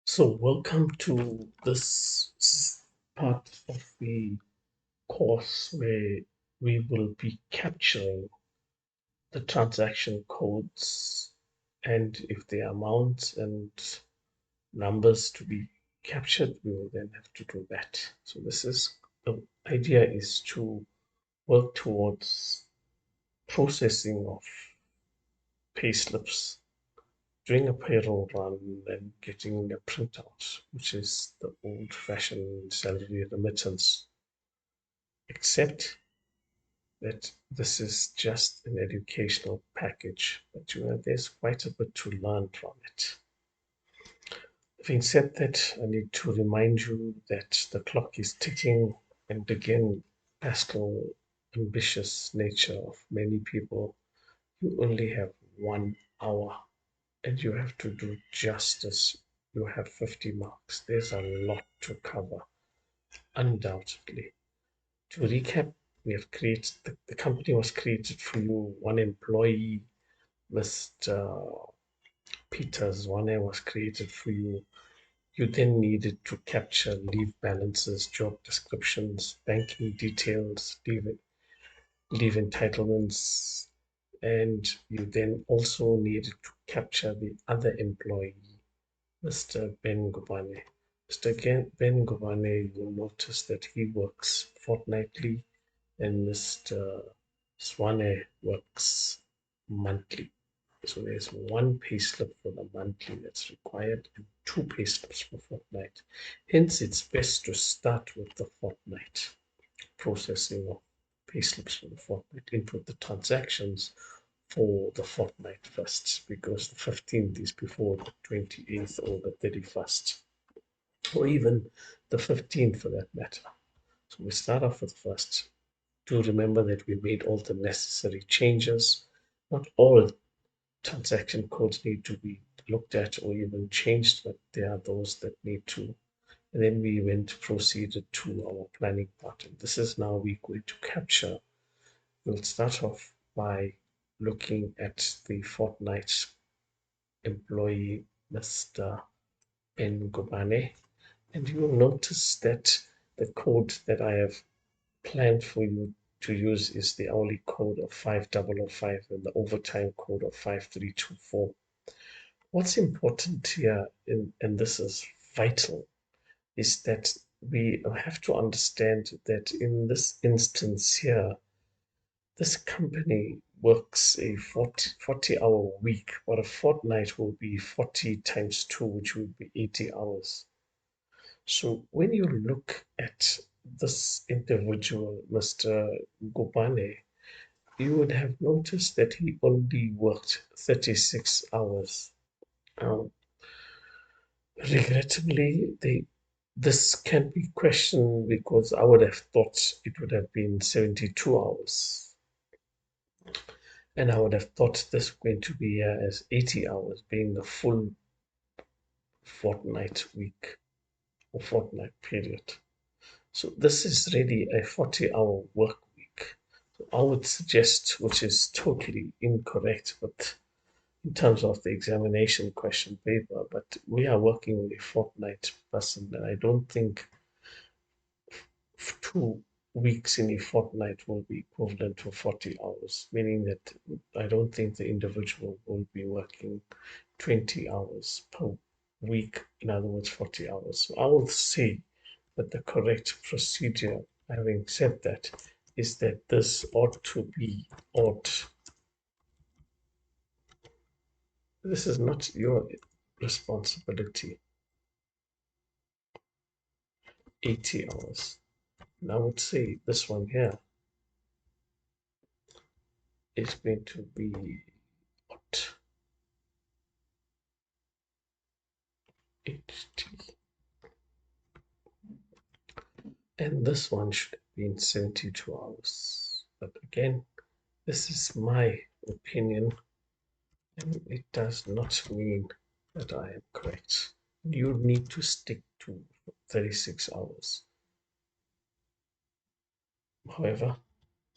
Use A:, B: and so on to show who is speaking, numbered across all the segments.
A: So welcome to this part of the course where we will be capturing the transaction codes, and if there are amounts and numbers to be captured, we will then have to do that. So the idea is to work towards processing of payslips, doing a payroll run and getting a printout, which is the old-fashioned salary remittance, except that this is just an educational package, but there's quite a bit to learn from it. Having said that, I need to remind you that the clock is ticking, and again, Pascal, ambitious nature of many people, you only have 1 hour and you have to do justice. You have 50 marks. There's a lot to cover, undoubtedly. To recap, we have created the company was created for you. One employee, Mr. Peters, one was created for you. You then needed to capture leave balances, job descriptions, banking details, leave entitlements, and you then also needed to capture the other employee, Mr. Ben Gubane. Ben Gubane, you'll notice that he works fortnightly and Mr. Swane works monthly. So there's one payslip for the monthly that's required and two payslips for fortnight. Hence, it's best to start with the fortnight processing of payslips for the fortnight. Input the transactions for the fortnight first, because the 15th is before the 28th or the 31st, or even the 15th for that matter. So we start off with first. Do remember that we made all the necessary changes. Not all transaction codes need to be looked at or even changed, but there are those that need to. And then we proceeded to our planning part. And this is now we're going to capture. We'll start off by looking at the fortnight employee, Mr. Ben Gobane. And you will notice that the code that I have planned for you to use is the hourly code of 5005 and the overtime code of 5324. What's important here, and this is vital, is that we have to understand that in this instance here, this company works a 40-hour week, but a fortnight will be 40 times 2, which would be 80 hours. So when you look at this individual, Mr. Gopane, you would have noticed that he only worked 36 hours. Um, Regrettably, this can be questioned because I would have thought it would have been 72 hours. And I would have thought this going to be as 80 hours, being the full fortnight week or fortnight period. So this is really a 40-hour work week. So I would suggest, which is totally incorrect, but in terms of the examination question paper, but we are working with a fortnight person, and I don't think 2 weeks in a fortnight will be equivalent to 40 hours, meaning that I don't think the individual will be working 20 hours per week, in other words, 40 hours. So I will say that the correct procedure, having said that, is that this ought to be this is not your responsibility, 80 hours. And I would say this one here is going to be what? HT. And this one should have been 72 hours. But again, this is my opinion, and it does not mean that I am correct. You need to stick to 36 hours. However,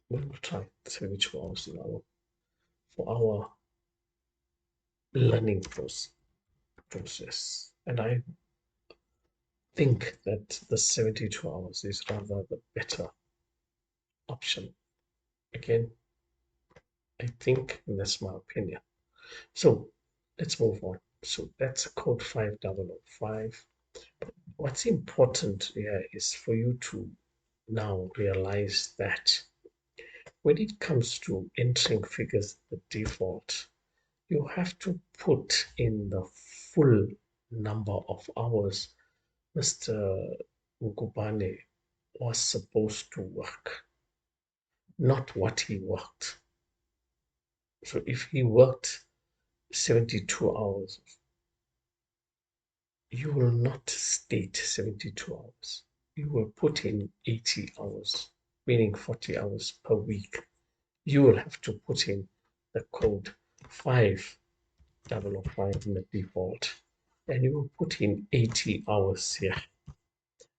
A: we will try 72 hours for our learning process. And I think that the 72 hours is rather the better option. Again, I think that's my opinion. So let's move on. So that's code 5005. What's important here is for you to now realize that when it comes to entering figures, the default, you have to put in the full number of hours Mr. Ngubane was supposed to work, not what he worked. So if he worked 72 hours, you will not state 72 hours. You will put in 80 hours, meaning 40 hours per week. You will have to put in the code 5005 in the default, and you will put in 80 hours here.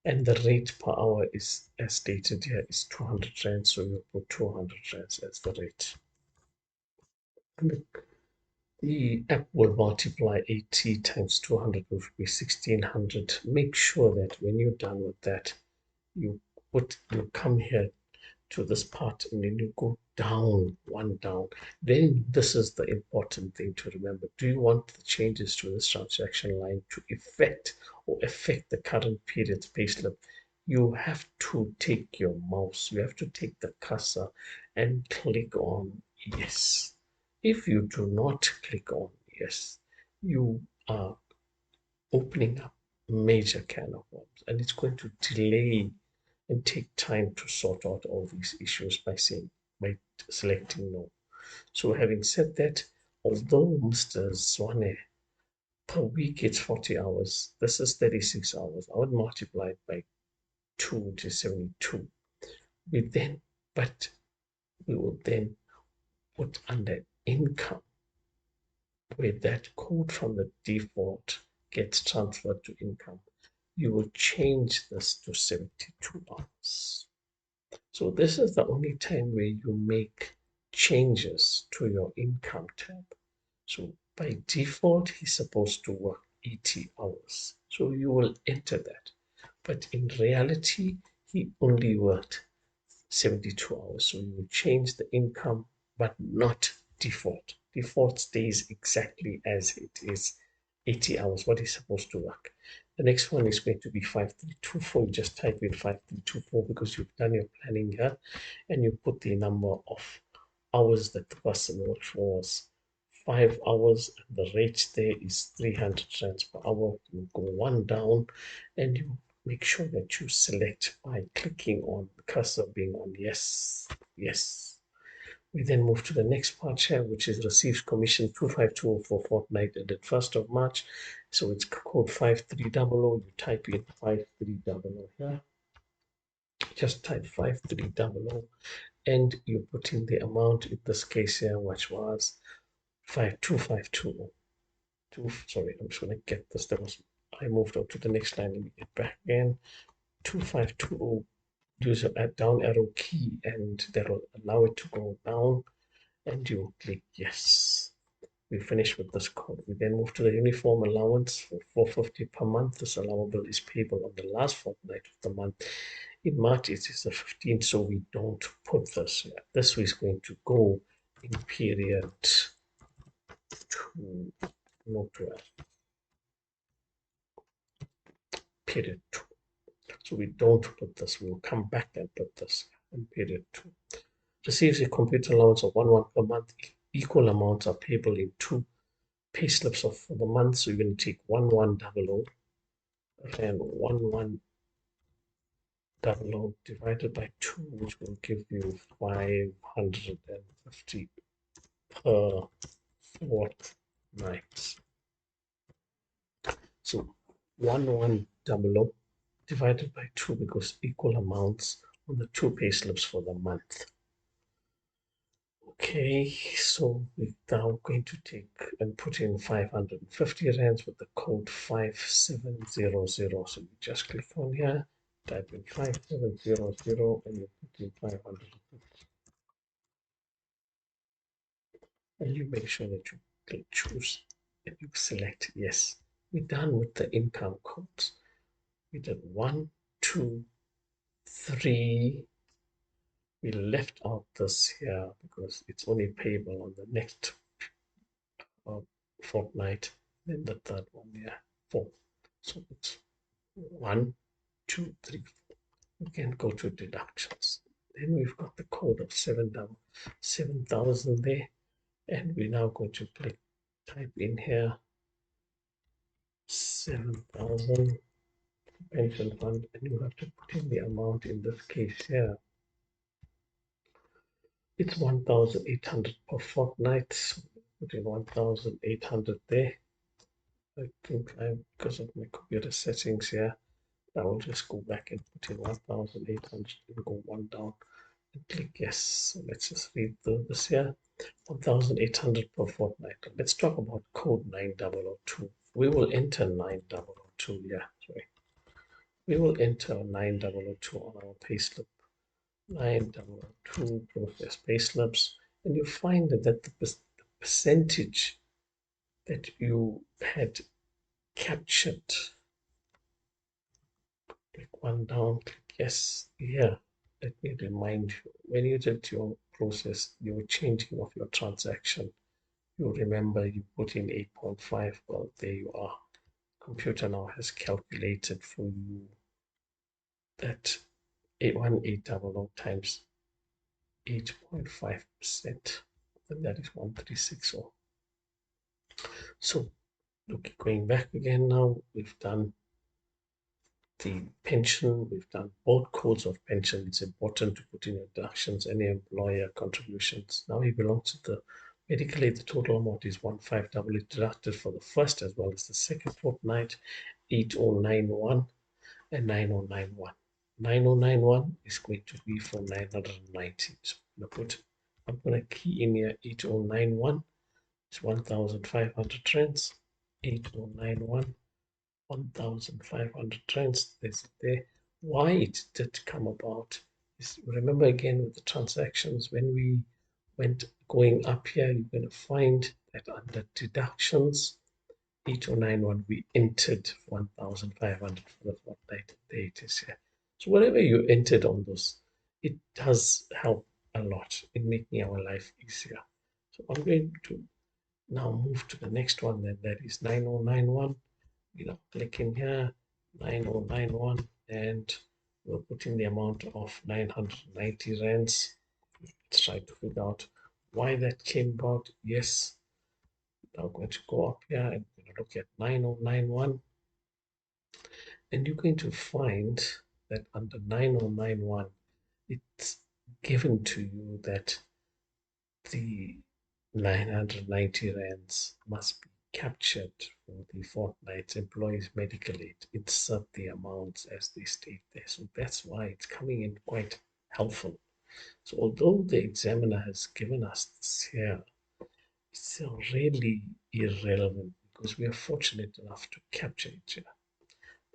A: And the rate per hour is, as stated here, is 200 rand, so you put 200 rand as the rate. And the app will multiply 80 times 200, which will be 1600. Make sure that when you're done with that, you come here to this part and then you go down, one down. Then this is the important thing to remember. Do you want the changes to this transaction line to affect the current period's payslip? You have to take your mouse, you have to take the cursor and click on yes. If you do not click on yes, you are opening up major can of worms, and it's going to delay and take time to sort out all these issues by selecting no. So having said that, although Mr. Swane per week it's 40 hours, this is 36 hours. I would multiply it by 2, which is 72. But we will then put under income, where that code from the default gets transferred to income. You will change this to 72 hours. So this is the only time where you make changes to your income tab. So by default, he's supposed to work 80 hours. So you will enter that. But in reality, he only worked 72 hours. So you will change the income, but not default. Default stays exactly as it is, 80 hours, what he's supposed to work. The next one is going to be 5324. You just type in 5324 because you've done your planning here, and you put the number of hours that the person worked for was 5 hours. The rate there is 300 rands per hour. You go one down and you make sure that you select by clicking on the cursor being on yes, yes. We then move to the next part here, which is receives commission 2520 for Fortnight ended 1st of March. So it's code 5300. You type in 5300 here. Just type 5300 and you put in the amount in this case here, which was 52520. Sorry, I'm just going to get this. I moved on to the next line. Let me get back again. 2520. Use a down arrow key and that will allow it to go down, and you click yes. We finish with this code. We then move to the uniform allowance for 450 per month. This allowable is payable on the last fortnight of the month. In March it is the 15th, so we don't put this here. This is going to go in period 2, not 12, period 2. So we don't put this. We'll come back and put this in period 2. Receives a computer allowance of 1 per month. Equal amounts are payable in 2 payslips of the month. So you're going to take 1100 and 1100 divided by 2, which will give you 550 per fortnight. So 1100 divided by 2 because equal amounts on the 2 payslips for the month. Okay, so we're now going to take and put in 550 rands with the code 5700. So you just click on here, type in 5700 and you put in 550. And you make sure that you click choose and you select yes. We're done with the income codes. We did 1, 2, 3. We left out this here because it's only payable on the next fortnight. Then the third one, yeah, 4. So it's 1, 2, 3, 4. We can go to deductions. Then we've got the code of 7,000 there, and we're now going to type in here 7,000 pension fund, and you have to put in the amount. In this case here, it's 1,800 per fortnight. So put in 1,800 there. I think because of my computer settings here, I will just go back and put in 1,800 and go one down and click yes. So let's just read through this here. 1,800 per fortnight. Let's talk about code 9002. We will enter 9002. Yeah, sorry. We will enter 9002 on our payslip. 9002 process payslips, and you find that the percentage that you had captured, click one down, click yes. Yeah, let me remind you, when you did your process, your changing of your transaction, you remember you put in 8.5. Well, there you are. Computer now has calculated for you that 1800 times 8.5%, and that is 1360. So look, going back again now, we've done the pension, we've done both codes of pension. It's important to put in your deductions, any employer contributions. Now he belongs to the medical aid. The total amount is 1588 deducted for the first as well as the second fortnight, 8091 and 9091. 9091 is going to be for 990. So I'm going to key in here 8091. It's 1,500 rands. 8091, 1,500 rands. This is there. Why it did come about is, remember again with the transactions, when we went going up here, you're going to find that under deductions, 8091, we entered 1,500 for the fortnight. There it is here. So whatever you entered on those, it does help a lot in making our life easier. So I'm going to now move to the next one, then that is 9091. Click in here, 9091, and we'll put in the amount of 990 rands. Let's try to figure out why that came about. Yes, now I'm going to go up here and look at 9091, and you're going to find that under 9091, it's given to you that the 990 rands must be captured for the fortnight's employees' medical aid. Insert the amounts as they state there. So that's why it's coming in quite helpful. So although the examiner has given us this here, it's really irrelevant because we are fortunate enough to capture it here.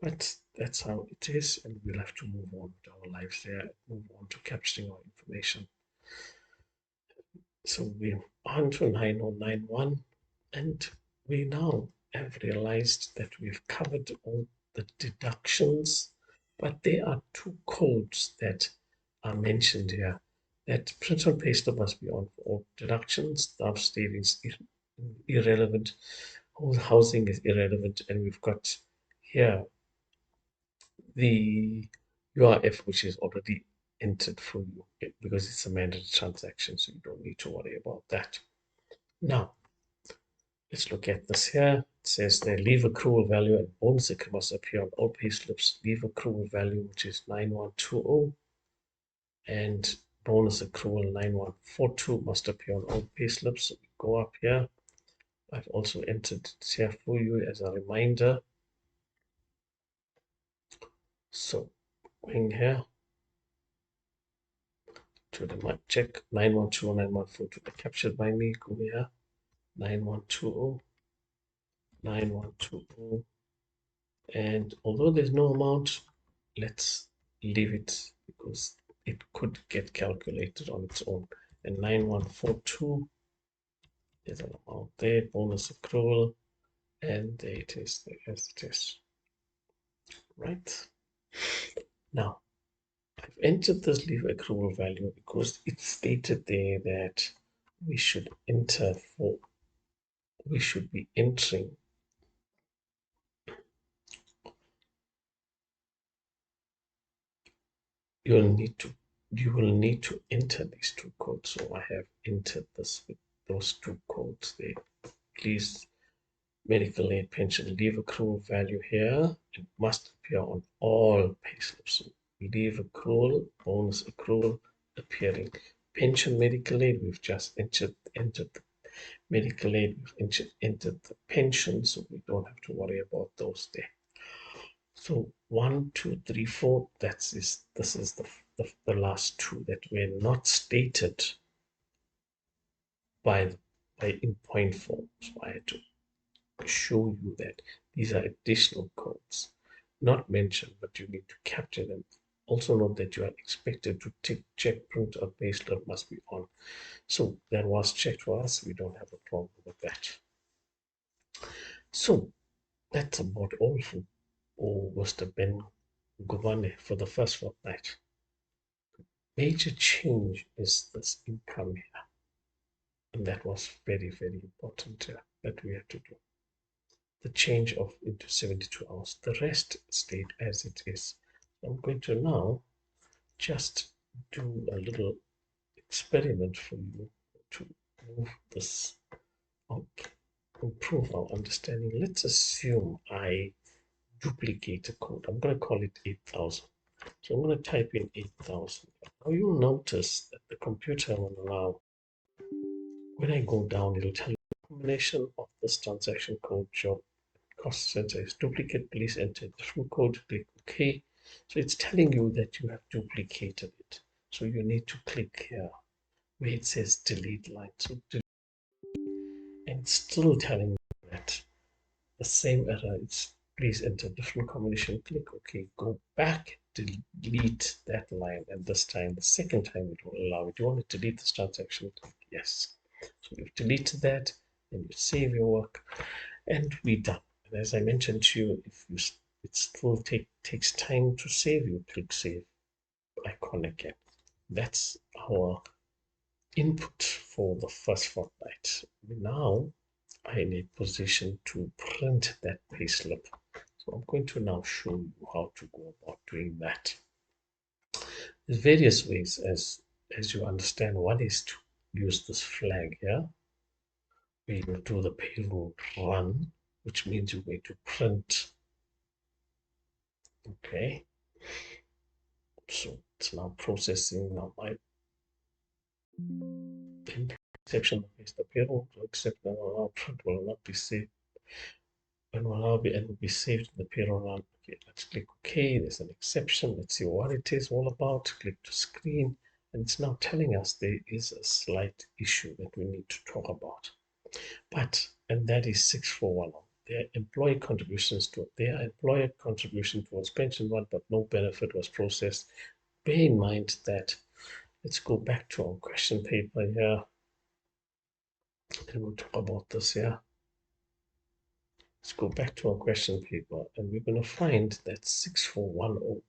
A: But that's how it is, and we'll have to move on with our lives there, move on to capturing our information. So we're on to 9091, and we now have realized that we've covered all the deductions, but there are two codes that are mentioned here. That print and paste must be on for all deductions, staff savings is irrelevant, whole housing is irrelevant, and we've got here the URF, which is already entered for you because it's a mandatory transaction, so you don't need to worry about that. Now, let's look at this here. It says the leave accrual value and bonus accrual must appear on all payslips. Leave accrual value, which is 9120, and bonus accrual 9142 must appear on all payslips. So we go up here. I've also entered it here for you as a reminder. So going here to the check 9120, 9142 are captured by me. Go here 9120, 9120. And although there's no amount, let's leave it because it could get calculated on its own. And 9142, there's an amount there, bonus accrual, and there it is, as it is. right? Now, I've entered this leave accrual value because it stated there that we should enter for, we should be entering. You will need to enter these two codes. So I have entered this with those two codes there. Please, medical aid pension leave accrual value here. It must appear on all payslips. So leave accrual, bonus accrual appearing. Pension medical aid, we've just entered the medical aid, we've entered the pension, so we don't have to worry about those there. So 1, 2, 3, 4. This is the last two that were not stated by in point form. So I had to show you that these are additional codes, not mentioned, but you need to capture them. Also note that you are expected to check print or payslip must be on. So that was checked for us. We don't have a problem with that. So that's about all for Mr. Ben Govane for the first fortnight. Major change is this income here. And that was very, very important here that we had to do. The change of into 72 hours. The rest stayed as it is. I'm going to now just do a little experiment for you to move this up, improve our understanding. Let's assume I duplicate a code. I'm going to call it 8,000. So I'm going to type in 8,000. Now you'll notice that the computer will allow, when I go down, it'll tell you the combination of this transaction code, job, cost center is duplicate. Please enter the full code, click OK. So it's telling you that you have duplicated it. So you need to click here where it says delete line. So and it's still telling you that the same error. It's please enter different combination. Click OK. Go back, delete that line, and this time, the second time, it will allow it. You want to delete this transaction? Click yes. So you've deleted that, then you save your work, and we're done. And as I mentioned to you, if you it still takes time to save, you click save icon again. That's our input for the first fortnight. Now I'm in a position to print that payslip. So I'm going to now show you how to go about doing that. There's various ways as you understand. One is to use this flag here. We will do the payroll run, which means you're going to print. Okay. So it's now processing. Now my exception is the payroll to accept that our print will not be saved and will be saved in the payroll run. Okay, let's click OK. There's an exception. Let's see what it is all about. Click to screen, and it's now telling us there is a slight issue that we need to talk about. And that is 6410. Their employee contributions to their employer contribution towards pension fund, but no benefit was processed. Bear in mind that let's go back to our question paper here, and we'll talk about this here. Let's go back to our question paper, and we're going to find that 6410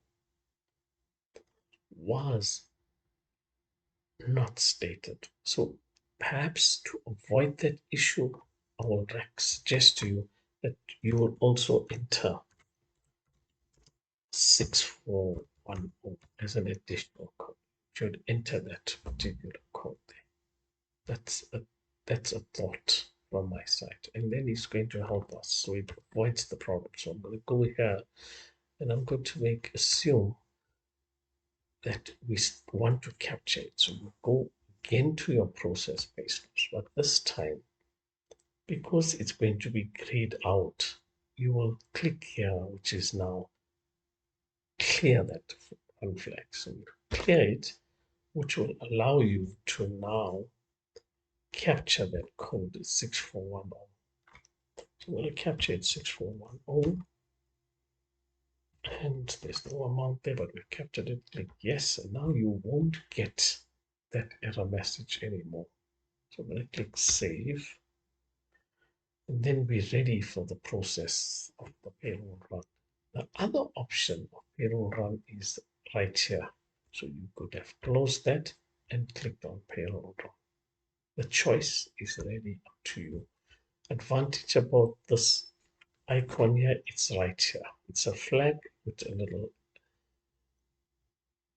A: was not stated. So perhaps to avoid that issue, I will suggest to you that you will also enter 6410 as an additional code. You should enter that particular code there. That's a thought from my side, and then it's going to help us so it avoids the problem. So I'm going to go here and I'm going to assume that we want to capture it. So we'll go again to your process payslips, but this time, because it's going to be grayed out, you will click here, which is now clear that flag. So you clear it, which will allow you to now capture that code 6410. So I'm going to capture it 6410. And there's no amount there, but we've captured it. Click yes, and now you won't get that error message anymore. So I'm going to click save, and then we're ready for the process of the payroll run. The other option of payroll run is right here. So you could have closed that and clicked on payroll run. The choice is really up to you. Advantage about this icon here, it's right here. It's a flag with a little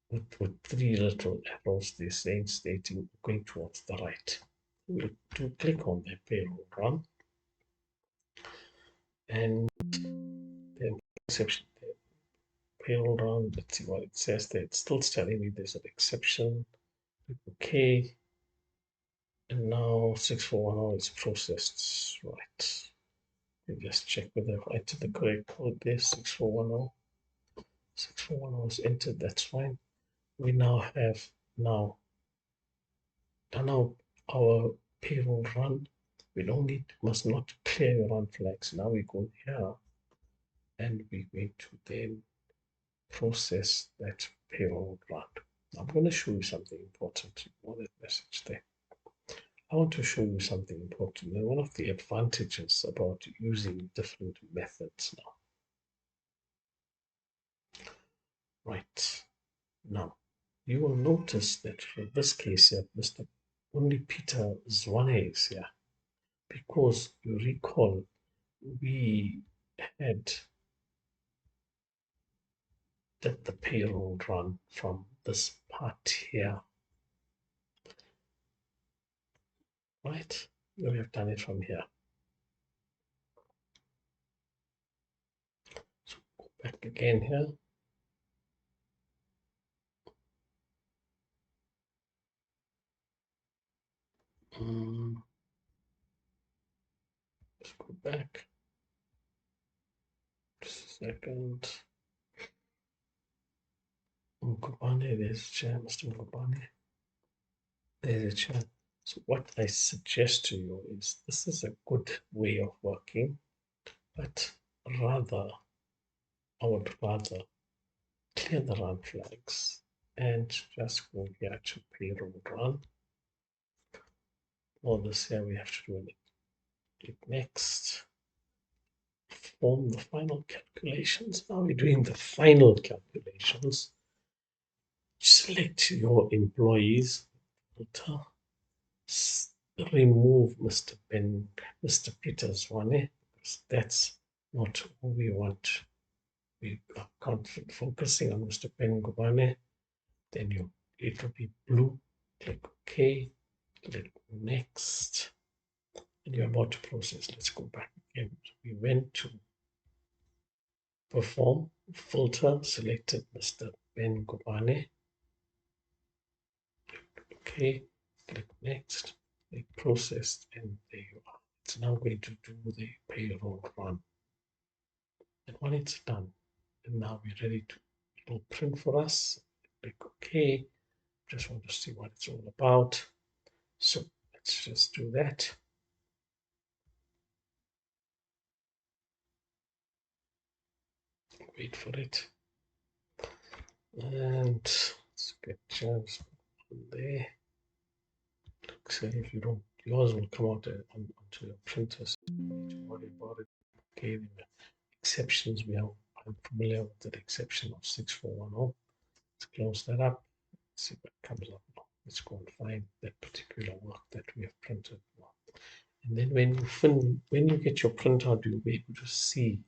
A: with three little arrows, this saying stating going towards the right. We do click on the payroll run, and then exception payroll run. Let's see what it says there. It's still telling me there's an exception. Okay, and now 6410 is processed. Right. Let me just check whether I entered the correct code there. 6410. 6410 is entered. That's fine. We now have now our payroll run. We don't need, must not clear your run flags. Now we go here and we're going to then process that payroll run. I'm going to show you something important on that message there. I want to show you something important. And one of the advantages about using different methods now. Right. Now, you will notice that for this case here, Mr. Only Peter Zwane is here. Because you recall, we had did the payroll run from this part here, right? We have done it from here. So go back again here. Let's go back. Just a second. Ngubane, there's chair, Mr. Ngubane. There's a chair. So what I suggest to you is this is a good way of working, but rather, I would rather clear the run flags and just go here to payroll run. All this here we have to do it. Click next. Perform the final calculations. Now we're doing the final calculations. Select your employees. Filter. Remove Mr. Peter Zwane, because that's not who we want. We are focusing on Mr. Ben Gubane. Then it will be blue. Click OK. Click next. And you're about to process. Let's go back again. We went to perform, filter, selected Mr. Ben Gubane. Okay, click next. Click processed, and there you are. It's now going to do the payroll run. And when it's done, and now we're ready to, it will print for us. Click OK. Just want to see what it's all about. So let's just do that. Wait for it. And let's get chance on there. Say if you don't, yours will come out onto your printer. So you don't need to worry about it. Okay, the exceptions I'm familiar with the exception of 6410. Let's close that up. Let's see what comes up now. Let's go and find that particular work that we have printed. And then when you get your printout, you'll be able to see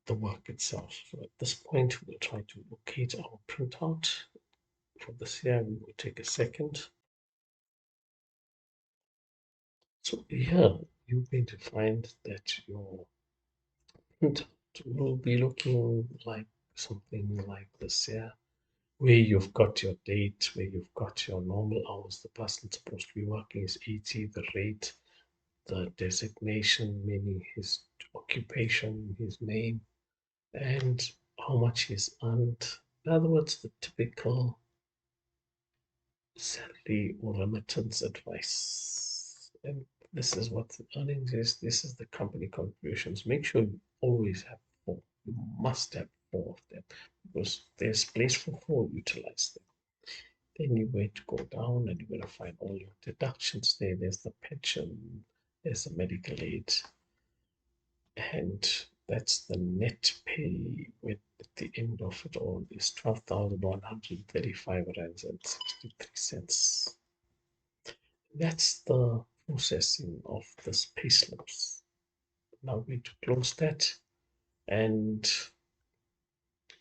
A: the work itself. So at this point, we'll try to locate our printout. For this here, we will take a second. So here, you're going to find that your printout will be looking like something like this here, where you've got your date, where you've got your normal hours the person's supposed to be working is 80, the rate, the designation, meaning his occupation, his name, and how much he's earned. In other words, the typical salary or remittance advice. And this is what the earnings is. This is the company contributions. Make sure you always have 4. You must have 4 of them because there's place for 4. Utilize them. Then you're going to go down and you're going to find all your deductions there. There's the pension, there's the medical aid, and That's the net pay with at the end of it all is 12,135 rands and 63 cents. That's the processing of this payslips. Now we need to close that, and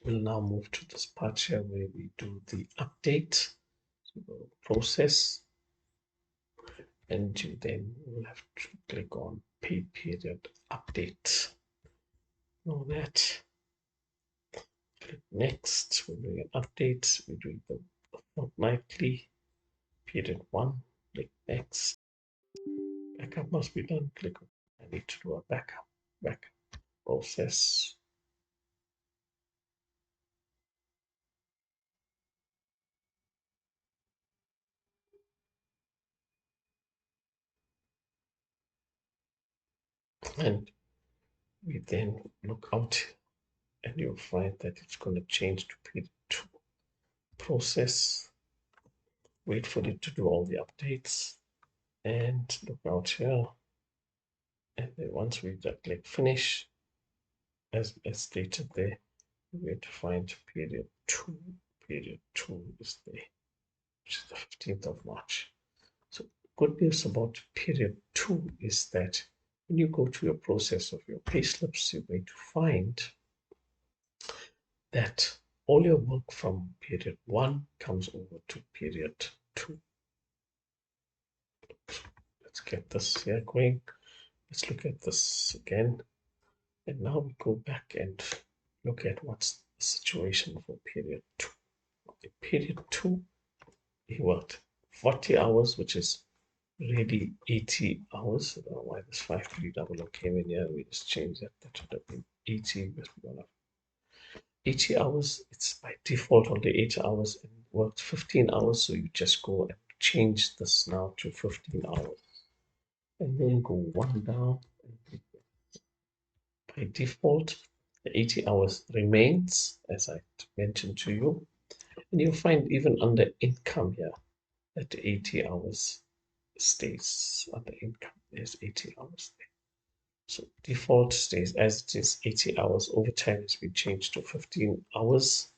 A: we'll now move to this part here where we do the update. So we'll process, and you then will have to click on pay period update. Know that. Click next. We're doing an update. We're doing the fortnightly period 1. Click next. Backup must be done. Click on I need to do a backup. Backup process. And we then look out, and you'll find that it's going to change to period 2. Process. Wait for it to do all the updates, and look out here. And then once we click finish, as stated there, we're going to find period 2. Period 2 is there, which is the 15th of March. So good news about period 2 is that when you go to your process of your payslips, you're going to find that all your work from period 1 comes over to period 2. Let's get this here going. Let's look at this again. And now we go back and look at what's the situation for period 2. Okay, period 2, he worked 40 hours, which is really 80 hours. I don't know why this 5300 came in here. We just changed that. That should have been 80 because we don't have 80 hours. It's by default only 8 hours and worked 15 hours. So you just go and change this now to 15 hours. And then go one down. By default, the 80 hours remains, as I mentioned to you. And you'll find even under income here that 80 hours stays under income. There's 80 hours there. So default stays as it is, 80 hours. Overtime has been changed to 15 hours.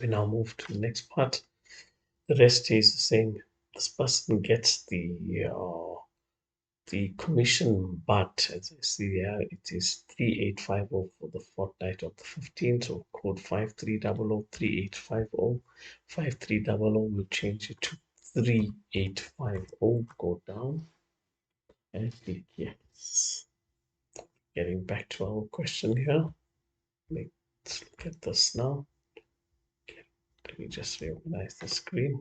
A: We now move to the next part. The rest stays the same. This person gets the commission, but as I see here, it is 3850 for the fortnight of the 15th. So code 5300 3850 5300 will change it to 3850. Go down and click yes. Getting back to our question here. Let's look at this now. Okay, let me just reorganize the screen.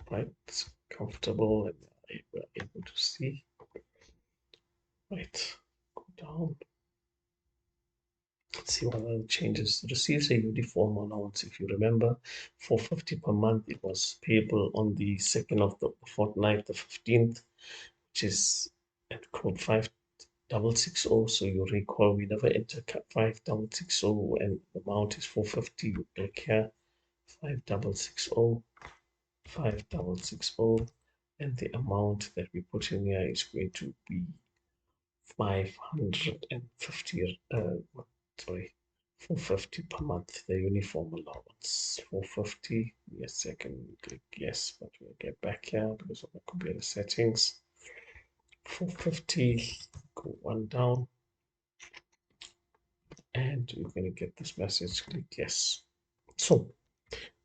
A: Right, it's comfortable and we're able to see. Right, go down. Let's see what other changes. Receives a uniform allowance. If you remember, 450 per month. It was payable on the 2nd of the fortnight, the 15th, which is at code 5660. So you recall we never enter 5660 and the amount is 450. You click here 5660, 5660, and the amount that we put in here is going to be 550. Sorry, 450 per month. The uniform allowance 450. Yes, I can click yes, but we'll get back here because of the computer settings. 450. Go one down. And you're going to get this message, click yes. So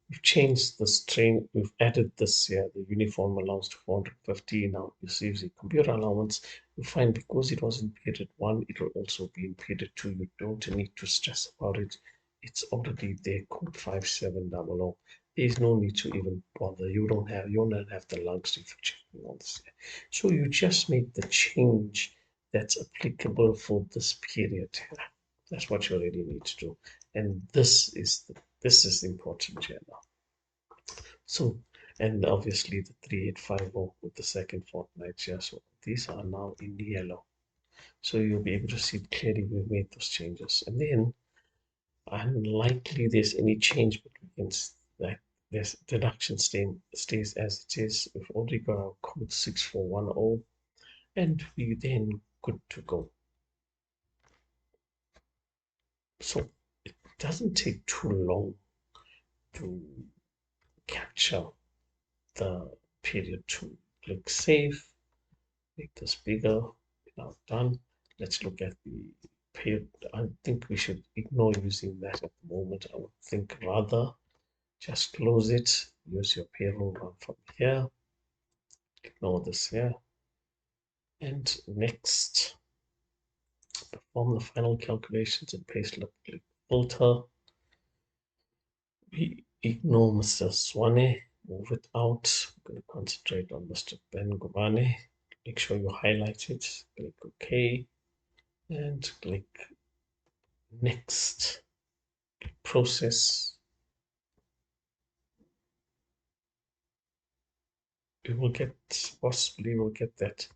A: we've changed the string, we've added this here, the uniform allowance to 450. Now it receives a computer allowance. You find because it was in period 1, it will also be in period 2. You don't need to stress about it. It's already there, code 5700. There's no need to even bother. You don't have the luxury for checking all this. So you just make the change that's applicable for this period here. That's what you really need to do. And this is important here now. So, and obviously the 3850 with the second fortnight here. So these are now in yellow. So you'll be able to see clearly we've made those changes. And then unlikely there's any change, but we can that this deduction stays as it is. We've already got our code 6410. and we then good to go. So it doesn't take too long to capture the period 2. Click save, make this bigger. Now done. Let's look at the period. I think we should ignore using that at the moment. I would think rather just close it, use your payroll run from here, ignore this here, and next perform the final calculations in payslip. Click filter. We ignore Mr. Swane, move it out. I'm going to concentrate on Mr. Ben Gumane. Make sure you highlight it, click OK, and click next. Process. We will get, possibly we'll get that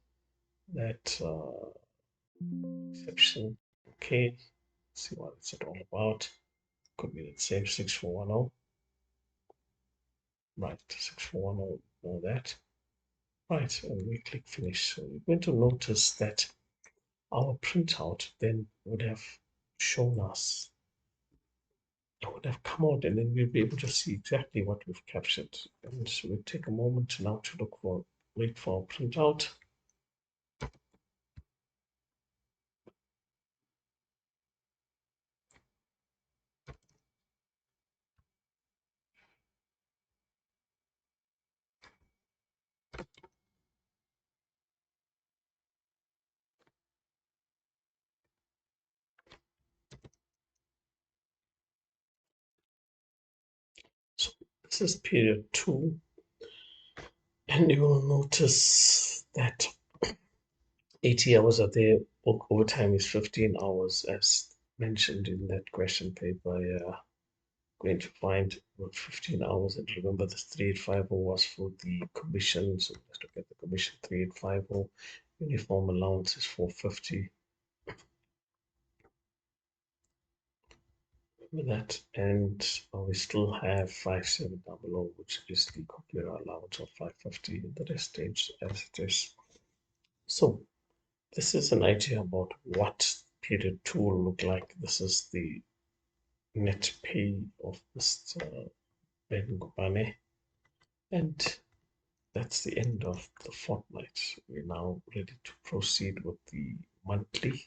A: exception. Okay, see what it's all about. Could be the same 6410. Right, 6410, know that. Right, and we click finish. So we're going to notice that our printout then would have shown us, it would have come out, and then we'll be able to see exactly what we've captured. And so we'll take a moment now to look for, wait for our printout. So this is period 2, and you will notice that 80 hours are there. Overtime is 15 hours, as mentioned in that question paper. Going to find about 15 hours, and remember the 3850 was for the commission. So let's look at the commission. 3850 uniform allowance is 450 with that, and we still have 5700, which is the computer allowance of 550, and the rest stays as it is. So this is an idea about what period 2 will look like. This is the net pay of Mr. Ben Gubane, and that's the end of the fortnight. We're now ready to proceed with the monthly.